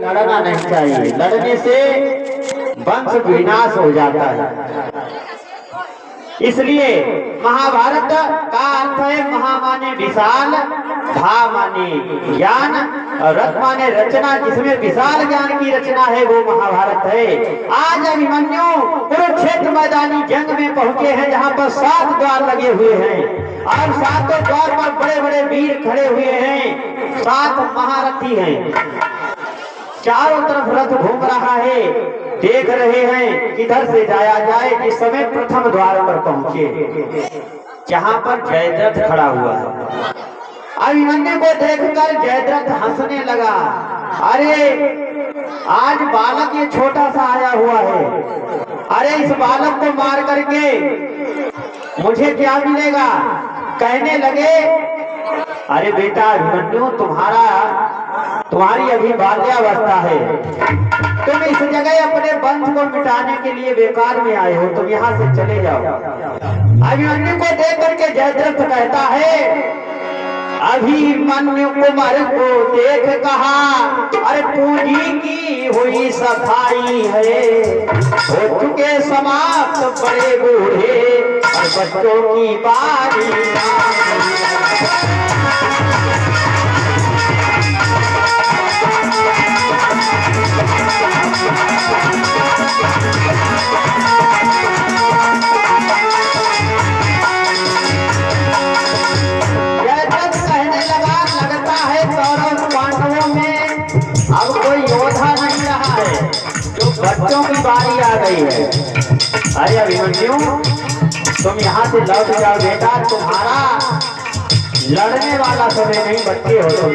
लड़ना नहीं चाहिए, लड़ने से वंश विनाश हो जाता है। इसलिए महाभारत का अर्थ है महा माने विशाल, भा माने ज्ञान और रथ माने रचना। जिसमें विशाल ज्ञान की रचना है वो महाभारत है। आज अभिमन्यु कुरुक्षेत्र मैदानी जंग में पहुंचे हैं, जहां पर 7 द्वार लगे हुए हैं और 7 द्वार पर बड़े बड़े वीर खड़े हुए हैं। 7 महारथी हैं, चारों तरफ रथ घूम रहा है, देख रहे हैं किधर से जाया जाए। इस समय प्रथम द्वार पर पहुंचे, जहां पर जयद्रथ खड़ा हुआ है। अभिमन्यु को देखकर जयद्रथ हंसने लगा। अरे आज बालक ये छोटा सा आया हुआ है, अरे इस बालक को मार करके मुझे क्या मिलेगा। कहने लगे, अरे बेटा अभिमन्यु, तुम्हारी अभी बाल्यावस्था है, तुम इस जगह अपने वंश को मिटाने के लिए बेकार में आए हो, तुम यहाँ से चले जाओ। अभिमन्यु को देख करके जयद्रथ कहता है, अभिमन्यु कुमार को देख कहा, अरे पूंजी की हुई सफाई है, हो चुके समाप्त बड़े बूढ़े और बच्चों की बारी। अब कोई योद्धा नहीं रहा है, जो बच्चों की बारी आ गई है। अरे अभिमन्यु, तुम यहाँ से लौट जाओ बेटा, तुम्हारा लड़ने वाला समय नहीं, बच्चे हो तुम।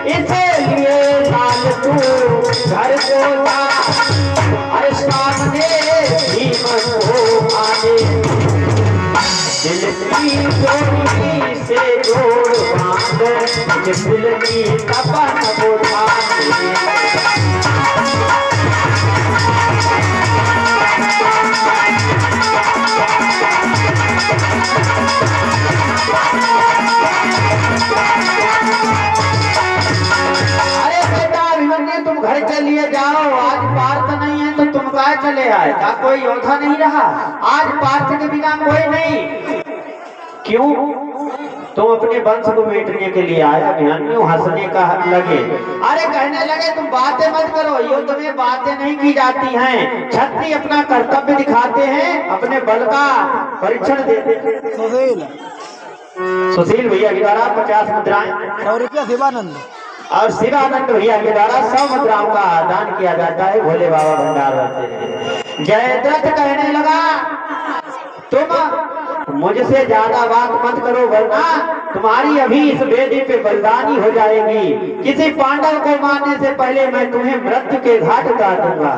इसलिए लाल तू घर को ला, अरे सामने भीम को आने, दिल की डोरी से जोड़ बांध, दिल की तपन बुझा दे। अरे बेटा अभिमन्यु, तुम घर के लिए जाओ, आज पार्थ नहीं है तो तुम कहाँ चले आए? क्या कोई योद्धा नहीं रहा? आज पार्थ के बिना कोई नहीं। क्यों? तुम अपने वंश को मिटाने के लिए आए। अभिमन्यु हंसने का लगे। अरे कहने लगे, तुम बातें मत करो, युद्ध में बातें नहीं की जाती हैं। क्षत्रिय अपना कर्तव्य दिखाते हैं, अपने बल का परीक्षण देते हैं। सुशील भैया के द्वारा 50 मुद्राएं, 100 रुपया शिवानंद, और शिवानंद भैया के द्वारा 100 मुद्राओं का दान किया जाता है। भोले बाबा भंडार रहते हैं। जयद्रथ कहने लगा, तुम मुझसे ज्यादा बात मत करो, वरना तुम्हारी अभी इस वेदी पे बलिदानी हो जाएगी। किसी पांडव को मारने से पहले मैं तुम्हें मृत्यु के घाट उतार दूंगा।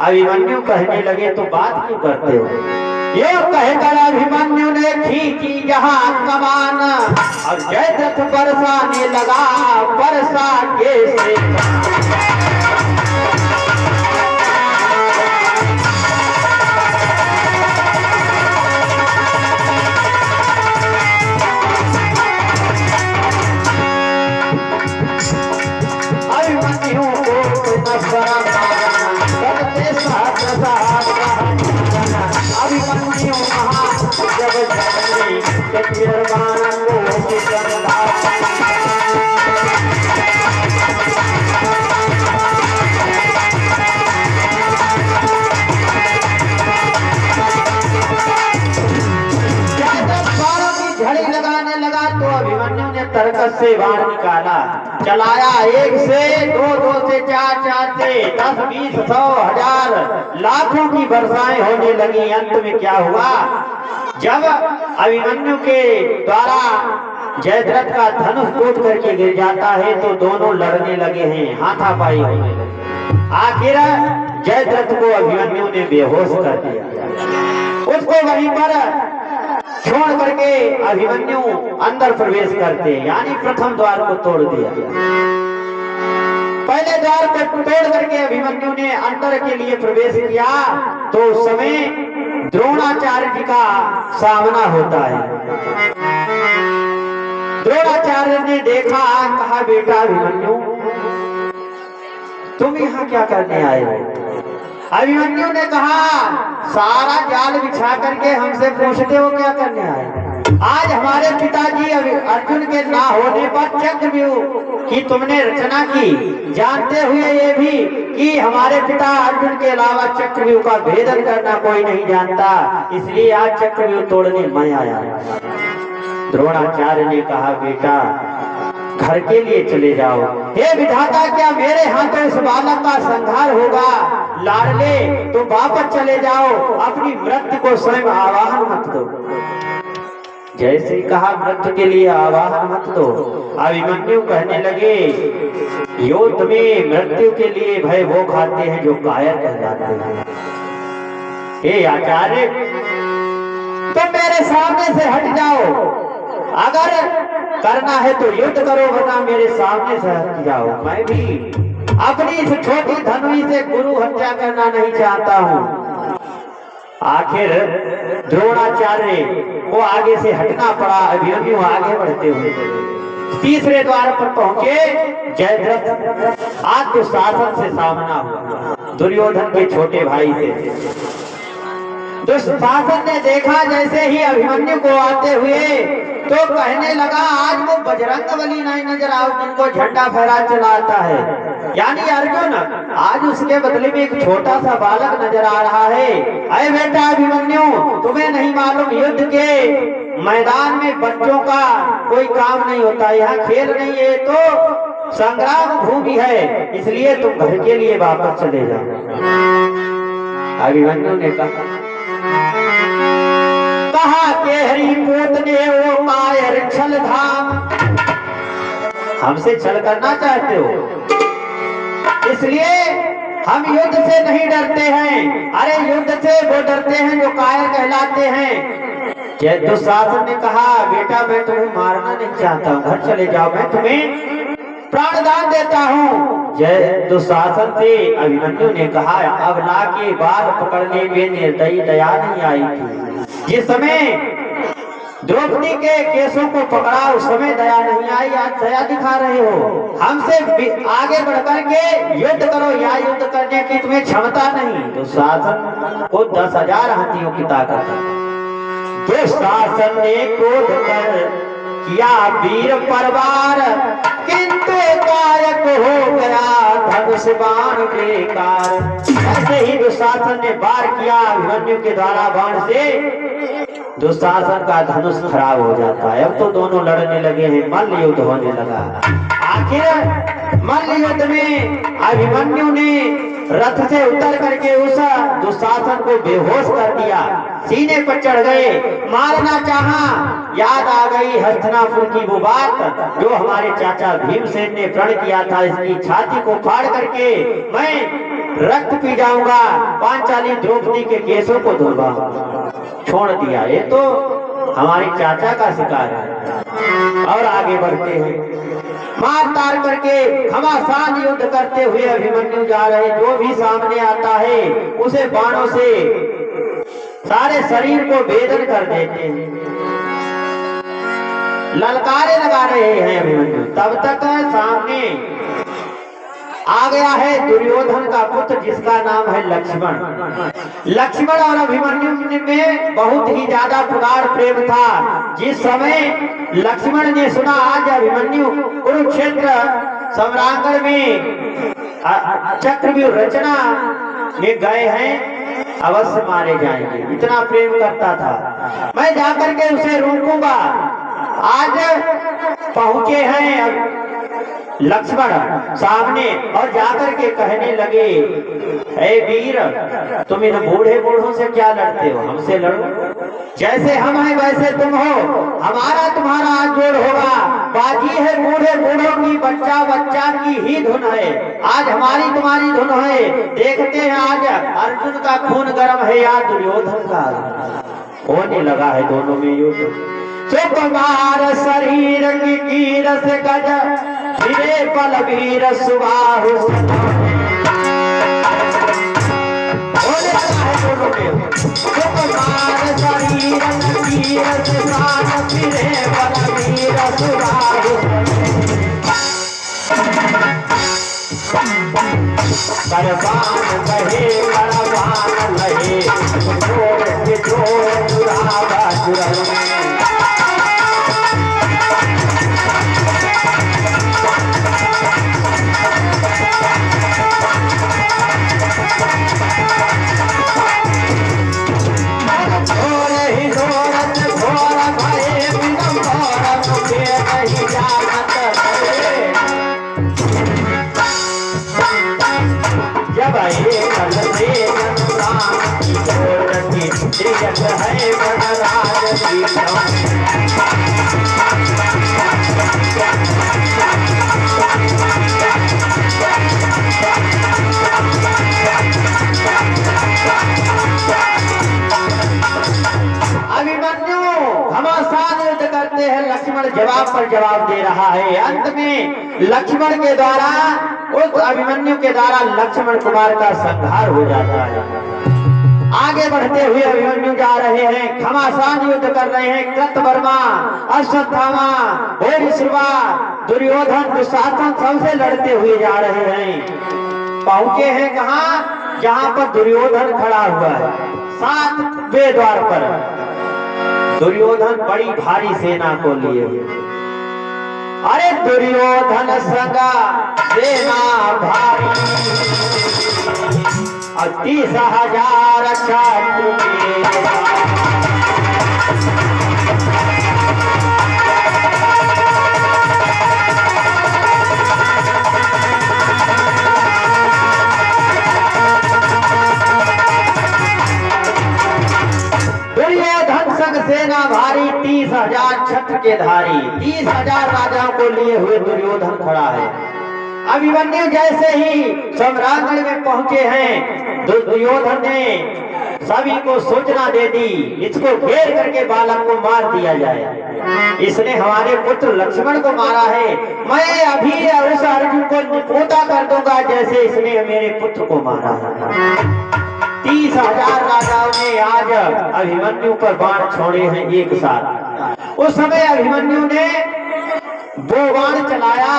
अभिमन्यु कहने लगे, तो बात क्यों करते हो? ये कहकर अभिमन्यु ने खींची जहां कमान, और जयद्रथ बरसाने लगा बरसा के से। अभिमन्यु महा जब जननी झड़ी लगाने लगा तो अभिमन्यु ने तरकस से बाण निकाला, चलाया। 1 से 2, 2 से 4, 4 से 10, 20, 100, 1000 लाखों की वर्षाएं होने लगी। अंत में क्या हुआ? जब अभिमन्यु के द्वारा जयद्रथ का धनुष टूट करके गिर जाता है तो दोनों लड़ने लगे हैं, हाथापाई होने लगे। आखिर जयद्रथ को अभिमन्यु ने बेहोश कर दिया। उसको वहीं पर छोड़ करके अभिमन्यु अंदर प्रवेश करते, यानी प्रथम द्वार को तोड़ दिया। पहले द्वार को तोड़ करके अभिमन्यु ने अंदर के लिए प्रवेश किया तो उस समय द्रोणाचार्य जी का सामना होता है। द्रोणाचार्य ने देखा, कहा बेटा अभिमन्यु तुम यहाँ क्या करने आए हो? अभिमन्यु ने कहा, सारा जाल बिछा करके हमसे पूछते हो क्या करने आए? आज हमारे पिताजी अर्जुन के ना होने पर चक्रव्यूह की तुमने रचना की, जानते हुए ये भी कि हमारे पिता अर्जुन के अलावा चक्रव्यूह का भेदन करना कोई नहीं जानता, इसलिए आज चक्रव्यूह तोड़ने मैं आया। द्रोणाचार्य ने कहा, बेटा घर के लिए चले जाओ। हे विधाता, क्या मेरे हाथों इस बालक का संहार होगा? लाडले, तो वापस चले जाओ, अपनी मृत्यु को स्वयं आवाहन मत दो। जैसे कहा मृत्यु के लिए आवाहन मत दो, अभिमन्यु कहने लगे, युद्ध में मृत्यु के लिए भय वो खाते हैं जो कायर कहलाते हैं। हे आचार्य, तुम मेरे सामने से हट जाओ, अगर करना है तो युद्ध करो, वरना मेरे सामने से हट जाओ। मैं भी अपनी इस छोटी धनुई से गुरु हत्या करना नहीं चाहता हूँ। आखिर द्रोणाचार्य को आगे से हटना पड़ा। अभिमन्यु आगे बढ़ते हुए तीसरे द्वार पर पहुंचे। जयद्रथ आज दुशासन से सामना हुआ, दुर्योधन के छोटे भाई से। दुशासन ने देखा जैसे ही अभिमन्यु को आते हुए, तो कहने लगा, आज वो बजरंगबली नहीं नजर आओ जिनको झंडा फहरा चलाता है, यानी अर्जुन, आज उसके बदले में एक छोटा सा बालक नजर आ रहा है। अरे बेटा अभिमन्यु, तुम्हें नहीं मालूम युद्ध के मैदान में बच्चों का कोई काम नहीं होता, यहाँ खेल नहीं है, तो संग्राम भूमि है, इसलिए तुम घर के लिए वापस चले जाओ। अभिमन्यु ने कहा के हरि पूत ने वो कायर छल धाम, हमसे छल करना चाहते हो, इसलिए हम युद्ध से नहीं डरते हैं। अरे युद्ध से वो डरते हैं जो कायर कहलाते हैं। जय दुशासन ने कहा, बेटा मैं तुम्हें मारना नहीं चाहता हूँ, घर चले जाओ, मैं तुम्हें प्राणदान देता हूँ। जय दुशासन से अभिमन्यु ने कहा, अबला के बाल पकड़ने में निर्दयी दया नहीं आई थी। जिस समय द्रौपदी के केसों को पकड़ा उस समय दया नहीं आई, आज दया दिखा रहे हो। हमसे आगे बढ़कर के युद्ध करो, या युद्ध करने की तुम्हें क्षमता नहीं। दुशासन को 10,000 हाथियों की ताकत है। दुशासन ने क्रोध कर किया वीर परवार, किंतु कायक हो गया धनुष बाण बेकार। ऐसे ही दुशासन ने वार किया अभिमन्यु के द्वारा बाण से, दुशासन का धनुष खराब हो जाता है। अब तो दोनों लड़ने लगे हैं, मल्ल युद्ध होने लगा। आखिर मल्ल युद्ध में अभिमन्यु ने रथ से उतर करके उस दुशासन को बेहोश कर दिया, सीने पर चढ़ गए, मारना चाहा। याद आ गई हस्तिनापुर की वो बात जो हमारे चाचा भीमसेन ने प्रण किया था, इसकी छाती को फाड़ करके मैं रक्त पी जाऊंगा, पांचाली द्रौपदी के केसों को धुलवाऊंगा। छोड़ दिया, ये तो हमारे चाचा का शिकार है। और आगे बढ़ते हैं, मार तार करके घमासान युद्ध करते हुए अभिमन्यु जा रहे। जो भी सामने आता है उसे बाणों से सारे शरीर को भेदन कर देते हैं, ललकारे लगा रहे हैं अभिमन्यु। तब तक सामने आ गया है दुर्योधन का पुत्र जिसका नाम है लक्ष्मण। लक्ष्मण और अभिमन्यु में बहुत ही ज्यादा प्रगाढ़ प्रेम था। जिस समय लक्ष्मण ने सुना आज अभिमन्यु कुरुक्षेत्र सम्रांगण में चक्रव्यूह रचना में गए हैं, अवश्य मारे जाएंगे, इतना प्रेम करता था। मैं जाकर के उसे रोकूंगा। आज पहुंचे हैं लक्ष्मण सामने और जाकर के कहने लगे, ऐ वीर, तुम इन बूढ़े बूढ़ों से क्या लड़ते हो, हमसे लड़ो। जैसे हम हैं वैसे तुम हो, हमारा तुम्हारा आज जोड़ होगा। बाजी है बूढ़े बूढ़ों की, बच्चा बच्चा की ही धुन है, आज हमारी तुम्हारी धुन है। देखते हैं आज अर्जुन का खून गर्म है या दुर्योधन का। होने लगा है दोनों में युद्ध। सुकुमार शरीर की कीरस गज, फिरे बलवीर सुबाहु। होने लगा है दोनों में। सुकुमार शरीर की कीरस गज, फिरे बलवीर सुबाहु। करबान कहे करबान लहे जोड़ के जोड़ जुरावा जुरल है बड़राज अभिमन्यु घमासान युद्ध करते हैं। लक्ष्मण जवाब पर जवाब दे रहा है। अंत में लक्ष्मण के द्वारा उस अभिमन्यु के द्वारा लक्ष्मण कुमार का संहार हो जाता है। आगे बढ़ते हुए अभिमन्यु जा रहे हैं, घमासान युद्ध कर रहे हैं। कृतवर्मा, अश्वत्थामा, भूरिश्रवा, दुर्योधन, दुशासन सबसे लड़ते हुए जा रहे हैं। पहुंचे हैं कहाँ? जहां पर दुर्योधन खड़ा हुआ है 7वें द्वार पर। दुर्योधन बड़ी भारी सेना को लिए हुए। अरे दुर्योधन संगा सेना भारी और 30,000 छात्र दुर्योधन संग सेना भारी 30,000 छत्र के धारी। 30,000 राजाओं को लिए हुए दुर्योधन खड़ा है। अभिमन्यु जैसे ही सम्राटगढ़ में पहुंचे हैं, दुर्योधन ने सभी को सूचना दे दी, इसको घेर करके बालक को मार दिया जाए। इसने हमारे पुत्र लक्ष्मण को मारा है, मैं अभी उस अर्जुन को निपोता कर दूंगा जैसे इसने मेरे पुत्र को मारा है। 30,000 राजाओं ने आज अभिमन्यु पर बाण छोड़े हैं एक साथ। उस समय अभिमन्यु ने वो बाण चलाया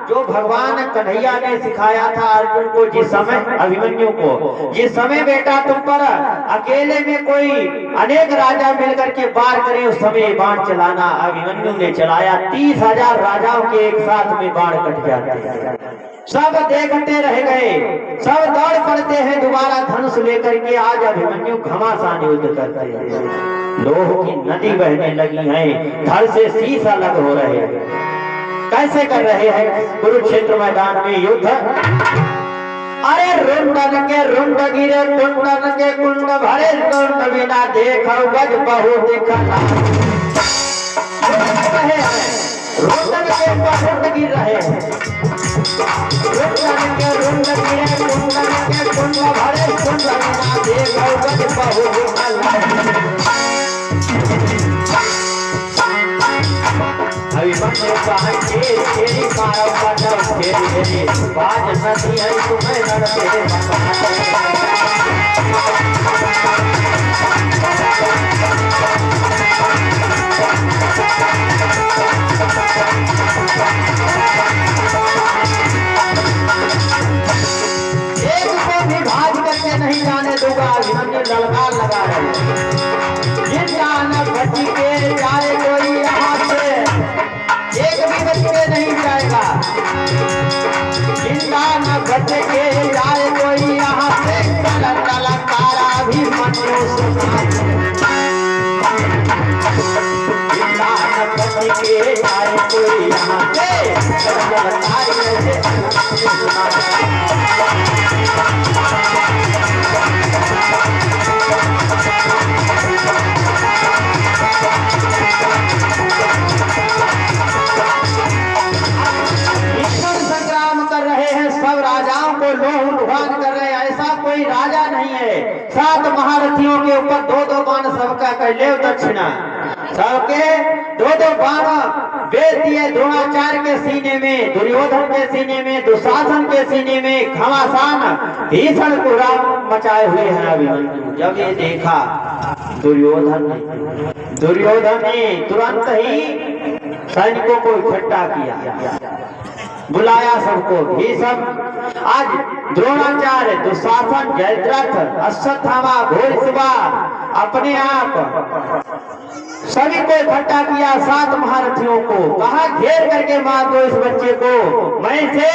जो भगवान कन्हैया ने सिखाया था अर्जुन को। जिस समय अभिमन्यु को, जिस समय बेटा तुम पर अकेले में कोई अनेक राजा मिलकर के वार करें, उस समय बाण चलाना अभिमन्यु ने चलाया। 30,000 राजाओं के एक साथ में बाण कट जाते हैं। सब देखते रह गए, सब दौड़ पड़ते हैं दोबारा धनुष लेकर के। आज अभिमन्यु घमासान युद्ध करते हैं। लोह की नदी बहने लगी है, धड़ से शीश अलग हो रहे हैं। कैसे कर रहे हैं कुरुक्षेत्र मैदान में युद्ध? अरे रुंडन के रुंड गिरे, कुंडन के कुंड भरे, कुंड बिना देखो गज बहु दिखला। रुंडन के रुंड गिर रहे हैं, रुंडन के रुंड गिरे, कुंडन के कुंड भरे, कुंड बिना देखो गज बहु दिखला। अभिमन्यु कहा तेरी मारो बचाओ तेरी बाज नदी है तुम्हें लड़ते एक को भी भाज करके नहीं जाने दूंगा। अभिमन्यु ललकार लगा रहे बच के जाए कोई यहाँ से, एक भी बच के नहीं जाएगा। जिंदा न बच के जाए कोई यहाँ से, कलाकारा भी मनुष्य जिंदा न बच के जाए कोई यहाँ से, संग्राम कर रहे हैं, सब राजाओं को लोह लुहान कर रहे हैं। ऐसा कोई राजा नहीं है। 7 महारथियों के ऊपर 2-2 बाण सबका कैले दक्षिणा, सबके 2-2 बाण बेच दिए। द्रोणाचार्य के सीने में, दुर्योधन के सीने में, दुशासन के सीने में घमासान भीषण कुहराम मचाए हुए हैं अभिमन्यु। जब ये देखा दुर्योधन ने तुरंत ही सैनिकों को इकट्ठा किया। बुलाया सबको। भीष्म, आज द्रोणाचार्य, दुशासन, जयद्रथ, अश्वत्थामा, घोड़सवा, अपने आप सभी को इकट्ठा किया, 7 महारथियों को कहा घेर करके मार दो इस बच्चे को, मैं इसे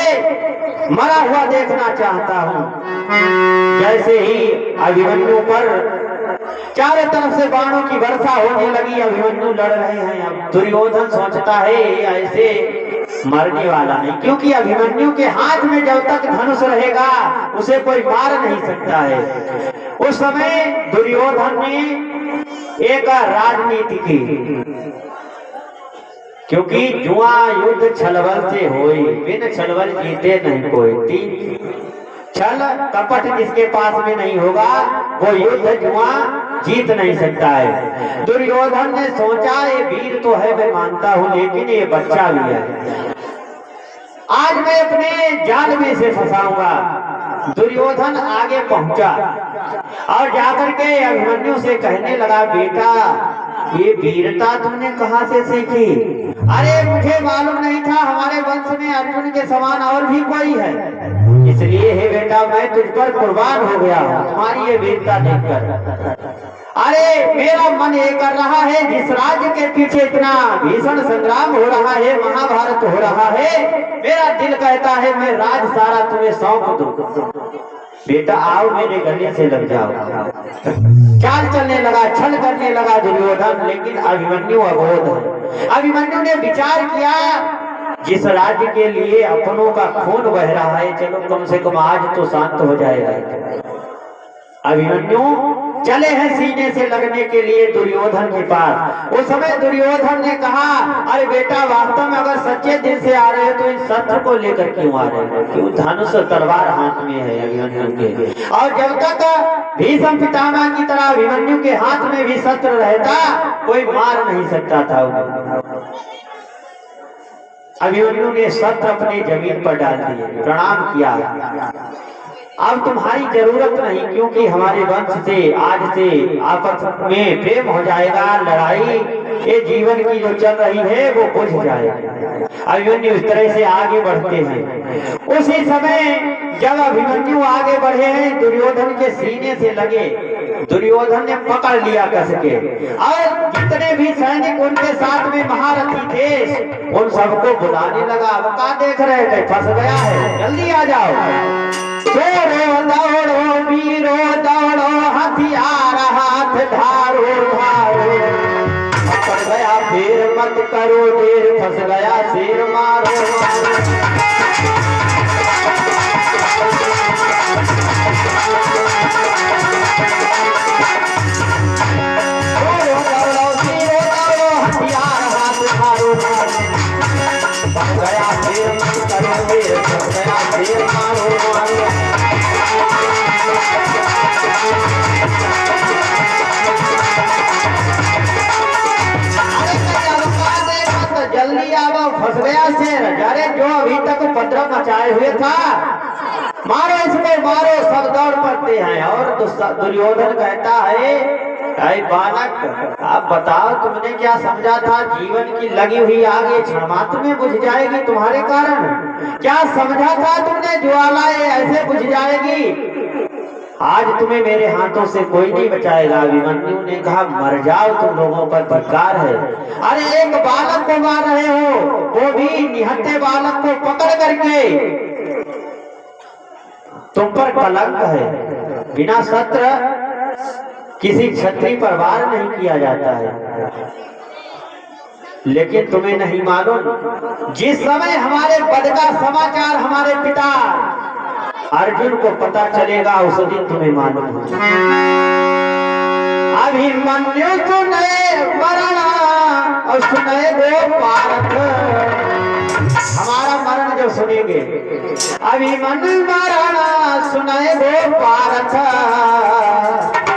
मरा हुआ देखना चाहता हूं। जैसे ही अभिमन्यु पर चारों तरफ से बाणों की वर्षा होने लगी, अभिमन्यु लड़ रहे हैं। अब दुर्योधन सोचता है ऐसे मरने वाला नहीं, क्योंकि अभिमन्यु के हाथ में जब तक धनुष रहेगा उसे कोई मार नहीं सकता है। उस समय दुर्योधन ने एक राजनीति की, क्योंकि जुआ युद्ध छलबल से होई, बिन छलबल जीते नहीं कोई। छल कपट जिसके पास में नहीं होगा वो युद्ध जुआ जीत नहीं सकता है। दुर्योधन ने सोचा ये वीर तो है मैं मानता हूं, लेकिन ये बच्चा भी है, आज मैं अपने जाल में से फंसाऊंगा। दुर्योधन आगे पहुंचा और जाकर के अभिमन्यु से कहने लगा, बेटा ये वीरता तुमने कहां से सीखी? अरे मुझे मालूम नहीं था हमारे वंश में अर्जुन के समान और भी कोई है, इसलिए हे बेटा मैं तुझ पर कुर्बान हो गया हूं तुम्हारी ये वीरता देखकर। अरे मेरा मन ये कर रहा है, जिस राज्य के पीछे इतना भीषण संग्राम हो रहा है, महाभारत हो रहा है, मेरा दिल कहता है मैं राज सारा तुम्हें सौंप दूं। बेटा आओ मेरे गले से लग जाओ। चाल चलने लगा, छल करने लगा दुर्योधन, लेकिन अभिमन्यु अबोध है। अभिमन्यु ने विचार किया, जिस राज्य के लिए अपनों का खून बह रहा है, चलो कम से कम आज तो शांत हो जाएगा। अभिमन्यु चले हैं सीने से लगने के लिए दुर्योधन के पास। उस समय दुर्योधन ने कहा, अरे बेटा वास्तव में अगर सच्चे दिल से आ रहे हो तो इस शस्त्र को लेकर क्यों आ रहे हो? क्यों धनुष तलवार हाथ में है अभिमन्यु के, और जब तक भीष्म पितामह की तरह अभिमन्यु के हाथ में भी शस्त्र रहता कोई मार नहीं सकता था। अभिमन्यु ने शस्त्र अपनी जमीन पर डाल दिए, प्रणाम किया, अब तुम्हारी जरूरत नहीं, क्योंकि हमारे वंश से आज से आपस में प्रेम हो जाएगा, लड़ाई ये जीवन की जो चल रही है वो बुझ जाएगी। अभिमन्यु इस तरह से आगे बढ़ते हैं। उसी समय जब अभिमन्यु आगे बढ़े हैं, दुर्योधन के सीने से लगे, दुर्योधन ने पकड़ लिया कस के, और जितने भी सैनिक उनके साथ में महारथी थे उन सबको बुलाने लगा। अब क्या देख रहे थे, फंस गया है, जल्दी आ जाओ। दौड़ो दौड़ो वीरो दौड़ो, हथियार हाथ धारो धारो, पड़ गया फिर मत करो देर, फंस गया शेर मारो मारो। दौड़ो दौड़ो वीरो दौड़ो, हथियार हाथ धारो धारो, पड़ गया फिर मत करो देर, फंस गया शेर मारो मारो। जल्दी आओ, फंस गया शेर। अरे जो अभी तक उपद्रव मचाए हुए था, मारो इसको मारो, सब दौड़ पड़ते हैं। और दुर्योधन कहता है, अरे बालक आप बताओ तुमने क्या समझा था, जीवन की लगी हुई आग ये क्षण मात्र में बुझ जाएगी तुम्हारे कारण? क्या समझा था तुमने ज्वाला ऐसे बुझ जाएगी? आज तुम्हें मेरे हाथों से कोई नहीं बचाएगा। अभिमन्यु ने कहा, मर जाओ, तुम लोगों पर धिक्कार है। अरे एक बालक को मार रहे हो, वो भी निहत्थे बालक को पकड़ करके, तुम पर कलंक है। बिना शस्त्र किसी क्षत्रिय पर वार नहीं किया जाता है। लेकिन तुम्हें नहीं मालूम, जिस समय हमारे पद का समाचार हमारे पिता अर्जुन को पता चलेगा उस दिन तुम्हें मालूम होगा। अभिमन्यु सुने मरना और सुने दो पारथ, हमारा मरण जो सुनेंगे, अभिमन्यु मरना सुने दो पारथ,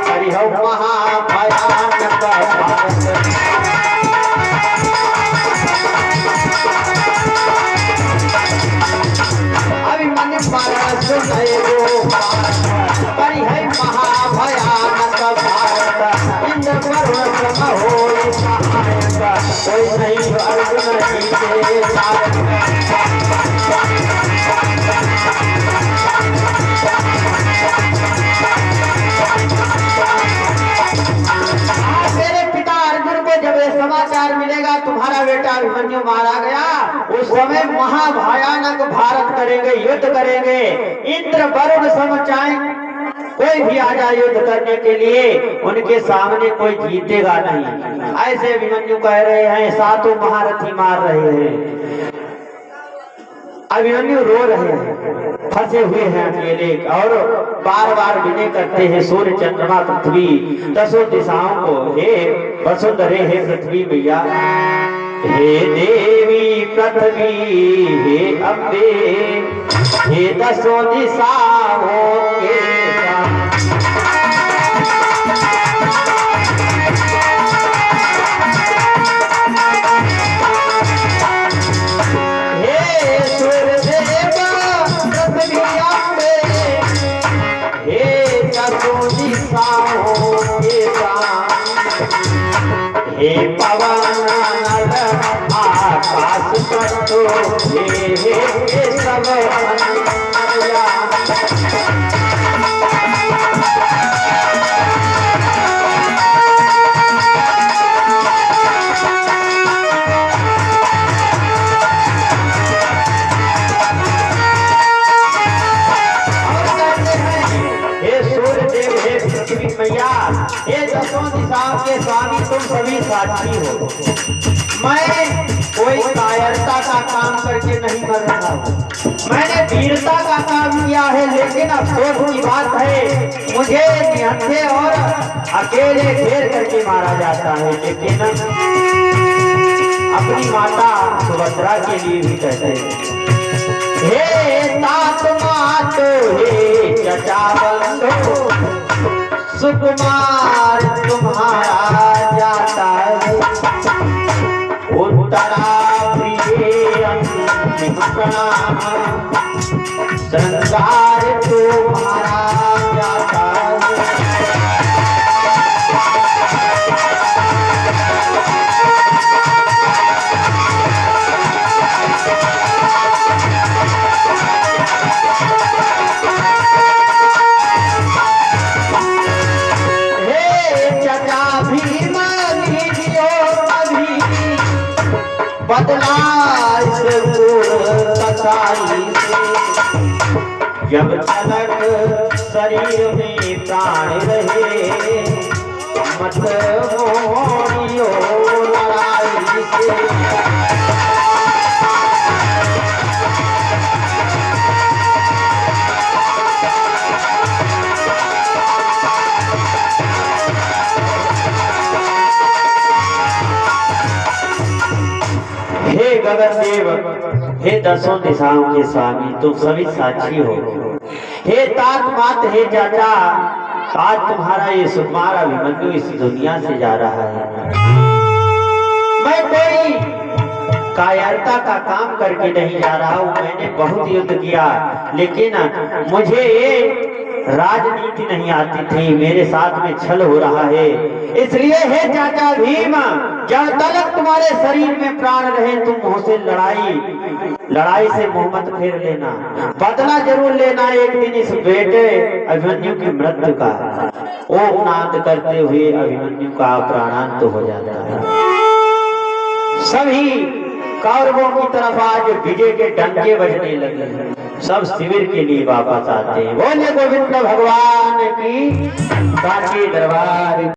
हरि हो महाभयानक भारत। मरण सुने दो पारथ, हरि है महाभयानक भारत। इंद्र वरुण ब्रह्म होय सहायक, कोई नहीं अर्जुन की के साथ। उस समय महाभयानक भारत करेंगे, युद्ध करेंगे। इंद्र वरुण सब चाहे कोई भी आ जाए युद्ध करने के लिए, उनके सामने कोई जीतेगा नहीं। ऐसे अभिमन्यु कह रहे हैं, सातों महारथी मार रहे हैं, अभिमन्यु रो रहे हैं, फंसे हुए हैं अकेले, और बार बार विनय करते हैं सूर्य चंद्रमा पृथ्वी दसों दिशाओं को, हे वसुंधरे, हे पृथ्वी मैया, हे देवी पृथ्वी, हे अम्बे, हे दसों दिशाओं के हे पवन नल आकाश पटो, हे सब मैया, ये दसों दिशाओं के स्वामी, तुम सभी साक्षी हो। मैं कोई कायरता का काम करके नहीं मर रहा हूँ, मैंने वीरता का काम किया है, लेकिन अफसोस की बात है मुझे निहत्थे और अकेले घेर करके मारा जाता है। लेकिन अपनी माता सुभद्रा के लिए भी कहते हैं, हे तात मातो, हे चचा बंधो, सुकुमार तुम्हारा जाता है, उत्तरा प्रिय अंतिम प्रणाम, श्रृंगार तुम्हारा जाता है। बदला जब तलक शरीर में प्राण रहे, मत मोहियो लड़ाई से। हे गगन देव, हे दसों दिशाओं के स्वामी, तुम सभी साक्षी हो। हे तात मात, हे चाचा, आज तुम्हारा ये सुकुमार अभिमन्यु इस दुनिया से जा रहा है। मैं कोई कायरता का काम करके नहीं जा रहा हूँ, मैंने बहुत युद्ध किया, लेकिन मुझे ये राजनीति नहीं आती थी, मेरे साथ में छल हो रहा है। इसलिए हे चाचा भीम, जब तक तुम्हारे शरीर में प्राण रहे, तुम मुंह से लड़ाई से मुंह मत फेर लेना, बदला जरूर लेना एक दिन इस बेटे अभिमन्यु की मृत्यु का। ओम नाद करते हुए अभिमन्यु का प्राणांत हो जाता है। सभी कौरवों की तरफ आज विजय के डंके बजने लगे, सब शिविर के लिए वापस आते हैं। बोले गोविंद भगवान की, साचे दरबार